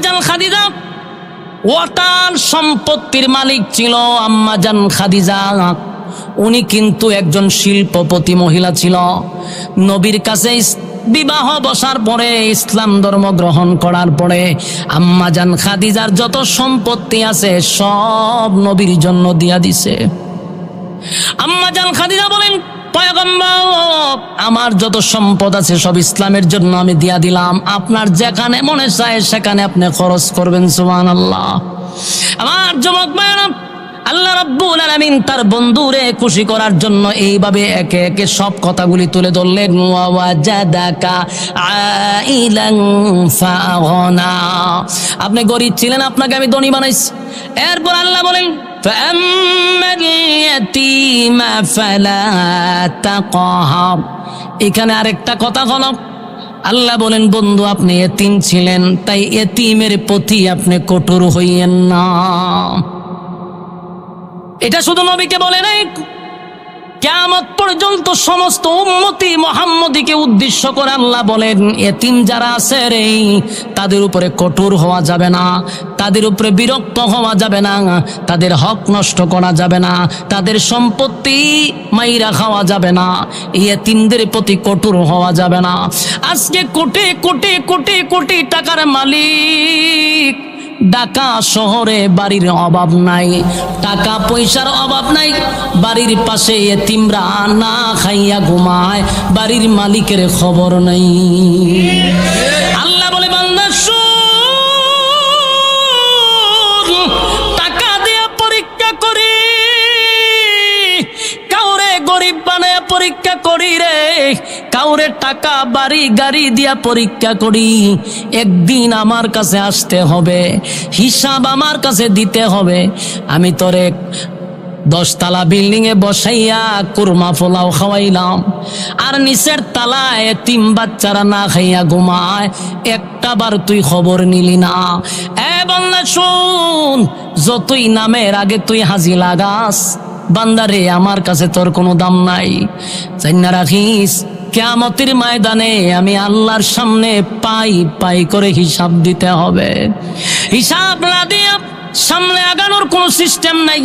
জান খাদিজা ওয়াটার সম্পত্তির মালিক ছিল। আম্মা জান খাদিজা উনি কিন্তু একজন শিল্পপতি মহিলা ছিল। নবীর কাছে বিবাহ বসার পরে, ইসলাম ধর্ম গ্রহণ করার পরে আম্মা জান খাদিজার যত সম্পত্তি আছে সব নবীর জন্য দিয়া দিছে। আম্মা জান খাদিজা বলেন, পয়গম্বর আমার যত সম্পদ আছে সব ইসলামের জন্য আমি দিয়া দিলাম, আপনার যেখানে মনে চায় সেখানে আপনি খরচ করবেন। সুবহানাল্লাহ। আমার যুবক ভাইরা, আল্লাহ রাব্বুল আলামিন তার বন্ধুরে খুশি করার জন্য এইভাবে একে একে সব কথাগুলি তুলে ধরলেন। ওয়াজাদাকা আইলান ফাগনা, আপনি গরীব ছিলেন, আপনাকে আমি ধনী বানাইছি। এরপর আল্লাহ বলেন, ফাআম্মাল ইয়াতীমা ফালা তাকহার। এখানে আরেকটা কথা হলো, আল্লাহ বলেন বন্ধু আপনি এতিম ছিলেন, তাই এতিমের প্রতি আপনি কঠোর হইয়েন না। এটা শুধু নবীকে বলে নাই, কিয়ামত পর্যন্ত সমস্ত উম্মতি মুহাম্মদীকে উদ্দেশ্য করে আল্লাহ বলেন, এতিম যারা আছে রে তাদের উপরে কঠোর হওয়া যাবে না, তাদের উপরে বিরক্ত হওয়া যাবে না, তাদের হক নষ্ট করা যাবে না, তাদের সম্পত্তি মাইরা খাওয়া যাবে না, এতিমদের প্রতি কঠোর হওয়া যাবে না। আজকে কোটি কোটি কোটি কোটি টাকার মালিক, ঢাকা শহরে বাড়ির অভাব নাই, টাকা পয়সার অভাব নাই, বাড়ির পাশে এতিমরা না খাইয়া ঘুমায়, বাড়ির মালিকের খবর নাই। আল্লাহ বলে, বান্দা শুন, টাকা দিয়া পরীক্ষা করি, কাউরে গরিব বানায় পরীক্ষা করি রে, কাউরে টাকা বাড়ি গাড়ি দিয়া পরীক্ষা করি। একদিন আমার কাছে আসতে হবে, হিসাব আমার কাছে দিতে হবে। আমি তোরে 10 তলা বিল্ডিং এ বসাইয়া কুরমা পোলাও খাওয়াইলাম, আর নিচের তালায় এতিম বাচ্চারা না খাইয়া ঘুমায়, একটা বার তুই খবর নিলি না। এ বান্দা শুন, যতই নামের আগে তুই হাজি লাগাস, বান্দারে আমার কাছে তোর কোনো দাম নাই। জান্না রাখিস, কিয়ামতের ময়দানে আমি আল্লাহর সামনে পাই পাই করে হিসাব দিতে হবে। হিসাব না দিয়ে সামনে আগানোর কোনো সিস্টেম নাই।